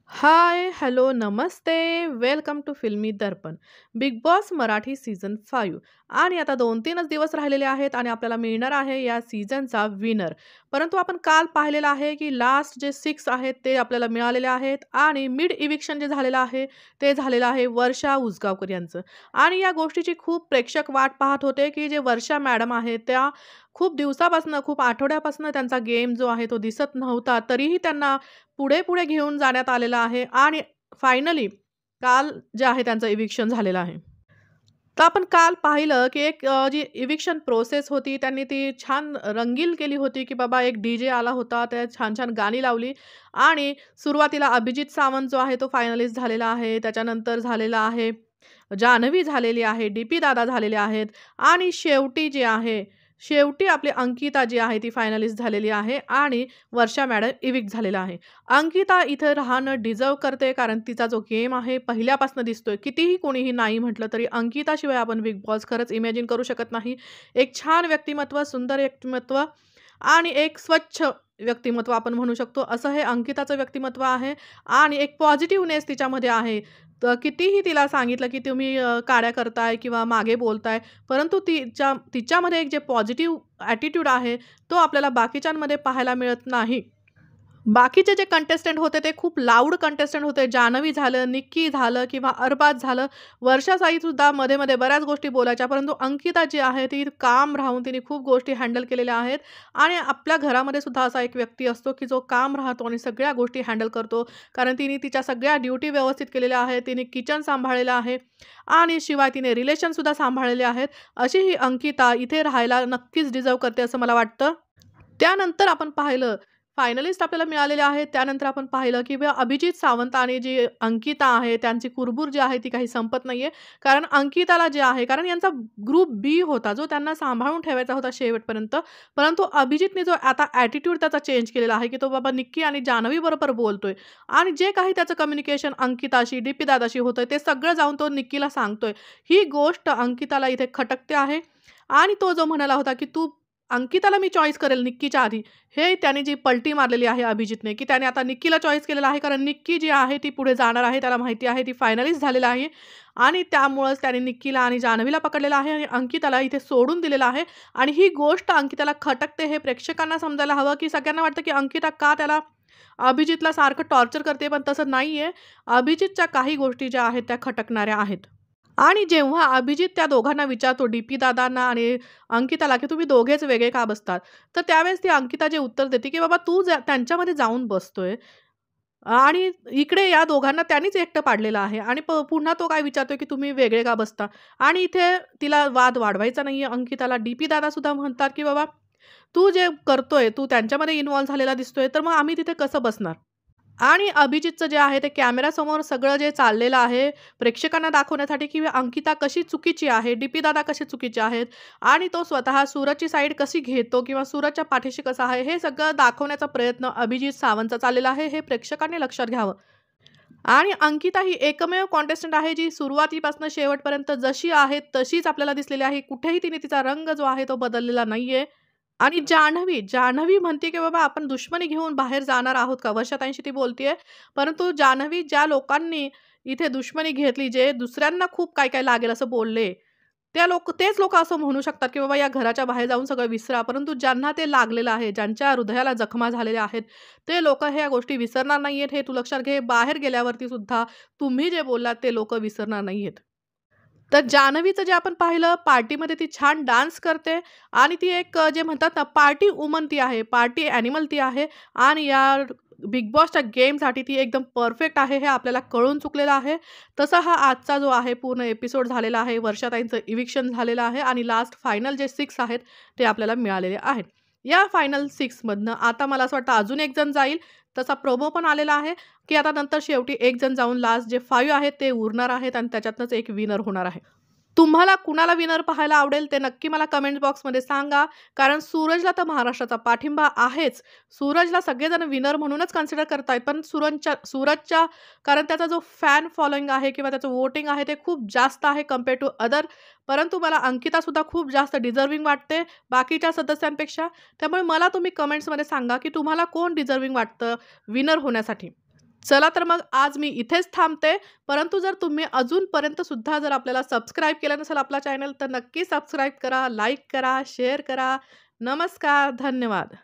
हाय, hello, नमस्ते. Welcome to Filmi Darpan. Bigg Boss Marathi season 5 आणि आता 2-3च दिवस राहिलेले आहेत आणि आपल्याला मिळणार आहे या सीझनचा विनर. परंतु आपण काल पाहिलेलं आहे, की लास्ट जे 6 आहेत ते आपल्याला मिळालेले आहेत आणि मिड इविक्शन जे झालेलं आहे, ते झालेलं आहे वर्षा उसगावकर यांचं. आणि या गोष्टीची खूप प्रेक्षक वाट पाहत होते, की जे वर्षा मॅडम आहेत त्या खूप दिवसापासून, खूप आठवड्यापासून त्यांचा गेम जो आहे तो दिसत नव्हता. तरीही त्यांना पुढे-पुढे घेऊन जाण्यात आलेलं आहे आणि फायनली काल जे आहे त्यांचं इविक्शन झालेलं आहे. तर आपण काल पाहिलं, की जी इविक्शन प्रोसेस होती त्यांनी ती छान रंगील केली होती, की बाबा एक डी-जे आला होता, त्या छान-छान गाणी लावली आणि सुरुवातीला अभिजित सावंत जो आहे तो फायनलिस्ट झालेला आहे. त्याच्यानंतर झालेला आहे जान्हवी झालेली आहे, डी-पी दादा झालेले आहेत आणि शेवटी जे आहे, शेवटी आपली अंकिता जी आहे ती फायनलिस्ट झालेली आहे आणि वर्षा मॅडम इविक्ट झालेला आहे. अंकिता इथं राहणं डिझर्व्ह करते कारण तिचा जो गेम आहे पहिल्यापासून दिसतोय. कितीही कोणीही नाही म्हटलं तरी अंकिताशिवाय आपण बिग बॉस खरंच इमॅजिन करू शकत नाही. एक छान व्यक्तिमत्व, सुंदर व्यक्तिमत्व आणि एक स्वच्छ व्यक्तिमत्व आपण म्हणू शकतो. असं हे अंकिताचं व्यक्तिमत्व आहे आणि एक पॉझिटिव्हनेस तिच्यामध्ये आहे. तर कितीही तिला सांगितलं, की तुम्ही काड्या करताय किंवा मागे बोलताय, परंतु तिच्यामध्ये एक जे पॉझिटिव्ह ॲटिट्यूड आहे, तो आपल्याला बाकीच्यांमध्ये पाहायला मिळत नाही. बाकीचे जे कंटेस्टंट होते ते खूप लाऊड कंटेस्टंट होते. जान्हवी झालं, निक्की झालं किंवा अरबाज झालं. वर्षा साईसुद्धा मध्ये-मध्ये बऱ्याच गोष्टी बोलायच्या. परंतु अंकिता जी आहे ती काम राहून तिने खूप गोष्टी हँडल केलेल्या आहेत आणि आपल्या घरामध्ये सुद्धा असा एक व्यक्ती असतो, की जो काम राहतो आणि सगळ्या गोष्टी हँडल करतो. कारण तिने तिच्या सगळ्या ड्युटी व्यवस्थित केलेल्या आहेत. तिने किचन सांभाळलेलं आहे आणि शिवाय तिने रिलेशनसुद्धा सांभाळलेले आहेत. अशी ही अंकिता इथे राहायला नक्कीच डिझर्व्ह करते असं मला वाटतं. त्यानंतर आपण पाहिलं, फायनलिस्ट आपल्याला मिळालेले आहेत. त्यानंतर आपण पाहिलं, की अभिजित सावंत आणि जी अंकिता आहे, त्यांची कुरबुर जी आहे ती काही संपत नाहीये. कारण अंकिताला जे आहे कारण यांचा ग्रुप बी होता, जो त्यांना सांभाळून ठेवायचा होता शेवटपर्यंत. परंतु अभिजितने जो आता ॲटिट्यूड त्याचा चेंज केलेला आहे, की तो बाबा निक्की आणि जान्हवीबरोबर बोलतोय आणि जे काही त्याचं कम्युनिकेशन अंकिताशी, डी-पी दादाशी होतंय, ते सगळं जाऊन तो निक्कीला सांगतोय. ही गोष्ट अंकिताला इथे खटकते आहे आणि तो जो म्हणाला होता, की "तू अंकिताला मी चॉईस करेल निक्कीच्या आधी." हे त्याने जी पलटी मारलेली आहे अभिजितने, की त्याने आता निक्कीला चॉईस केलेलं आहे. कारण निक्की जी आहे ती पुढे जाणार आहे. त्याला माहिती आहे ती फायनलिस्ट झालेला आहे आणि त्यामुळेच त्याने निक्कीला आणि जान्हवीला पकडलेलं आहे आणि अंकिताला इथे सोडून दिलेलं आहे आणि ही गोष्ट अंकिताला खटकते हे प्रेक्षकांना समजायला हवं, की सगळ्यांना वाटतं, की अंकिता का त्याला अभिजितला सारखं टॉर्चर करते, पण तसं नाहीये. अभिजितच्या काही गोष्टी ज्या आहेत त्या खटकणाऱ्या आहेत. आणि जेव्हा अभिजित त्या दोघांना विचारतो, डी-पी दादांना आणि अंकिताला, की "तुम्ही दोघेच वेगळे का बसतात?" तर त्यावेळेस ती अंकिता जे उत्तर देते, की "बाबा तू त्यांच्यामध्ये जाऊन बसतोय आणि इकडे या दोघांना त्यांनीच एकटं पाडलेलं आहे आणि पुन्हा तो काय विचारतोय, की तुम्ही वेगळे का बसता?" आणि इथे तिला वाद वाढवायचा नाहीये अंकिताला. डी-पी दादासुद्धा म्हणतात, की "बाबा तू जे करतोय, तू त्यांच्यामध्ये इन्व्हॉल्व झालेला दिसतोय, तर मग आम्ही तिथे कसं बसणार?" आणि अभिजितचं जे आहे ते कॅमेरासमोर सगळं जे चाललेलं आहे, प्रेक्षकांना दाखवण्यासाठी की अंकिता कशी चुकीची आहे, डी-पी दादा कसे चुकीचे आहेत आणि तो स्वतः सूरजची साईड कशी घेतो किंवा सूरजच्या पाठीशी कसा आहे, हे सगळं दाखवण्याचा प्रयत्न अभिजित सावंतचा चाललेला आहे, हे प्रेक्षकांनी लक्षात घ्यावं. आणि अंकिता ही एकमेव कॉन्टेस्टंट आहे, जी सुरुवातीपासून शेवटपर्यंत जशी आहे तशीच आपल्याला दिसलेली आहे. कुठेही तिने तिचा रंग जो आहे तो बदललेला नाहीये. आणि जान्हवी म्हणते, की बाबा आपण दुश्मनी घेऊन बाहेर जाणार आहोत का? वर्षाताईंशी ती बोलतीये. परंतु जान्हवी ज्या लोकांनी इथे दुश्मनी घेतली, जे दुसऱ्यांना खूप काय-काय लागेल असं बोलले, तेच लोकं असं म्हणू शकतात, की बाबा या घराच्या बाहेर जाऊन सगळं विसरा. परंतु ज्यांना ते लागलेलं आहे, ज्यांच्या हृदयाला जखमा झालेल्या आहेत, ते लोकं ह्या गोष्टी विसरणार नाहीयेत, हे तू लक्षात घे. बाहेर गेल्यावरती सुद्धा तुम्ही जे बोललात ते लोकं विसरणार नाहीयेत. तर जान्हवीचं जे आपण पाहिलं पार्टीमध्ये ती छान डान्स करते आणि ती एक जे म्हणतात ना पार्टी वुमन ती आहे, पार्टी ॲनिमल ती आहे आणि या बिग बॉसच्या गेमसाठी ती एकदम परफेक्ट आहे हे आपल्याला कळून चुकलेलं आहे. तसा हा आजचा जो आहे पूर्ण एपिसोड झालेला आहे. वर्षाताईंचं इविक्शन झालेलं आहे आणि लास्ट फायनल जे 6 आहेत ते आपल्याला मिळालेले आहेत. या फायनल 6 मधनं आता मला असं वाटतं अजून एक जण जाईल. तसा प्रोमो पण आलेला आहे. की आता नंतर शेवटी एक जण जाऊन लास्ट जे 5 आहेत ते उरणार आहेत आणि त्याच्यातनंच एक विनर होणार आहे. तुम्हाला कुणाला विनर पाहायला आवडेल ते नक्की मला कमेंट बॉक्समध्ये सांगा. कारण सूरजला तर महाराष्ट्राचा पाठिंबा आहेच. सूरजला सगळेजण विनर म्हणूनच कन्सिडर करतायत. पण सूरजच्या कारण त्याचा जो फॅन फॉलोइंग आहे किंवा त्याचं वोटिंग आहे ते खूप जास्त आहे कंपेअर टू अदर. परंतु मला अंकितासुद्धा खूप जास्त डिझर्व्हिंग वाटते बाकीच्या सदस्यांपेक्षा. त्यामुळे मला तुम्ही कमेंट्समध्ये सांगा की तुम्हाला कोण डिझर्व्हिंग वाटतं विनर होण्यासाठी. चला तर मग आज मी इथेच थांबते. परंतु जर तुम्ही अजूनपर्यंत सुद्धा जर आपल्याला सबस्क्राईब केलं नसेल आपला चॅनल, तर नक्की सबस्क्राईब करा, लाईक करा, शेअर करा. नमस्कार, धन्यवाद.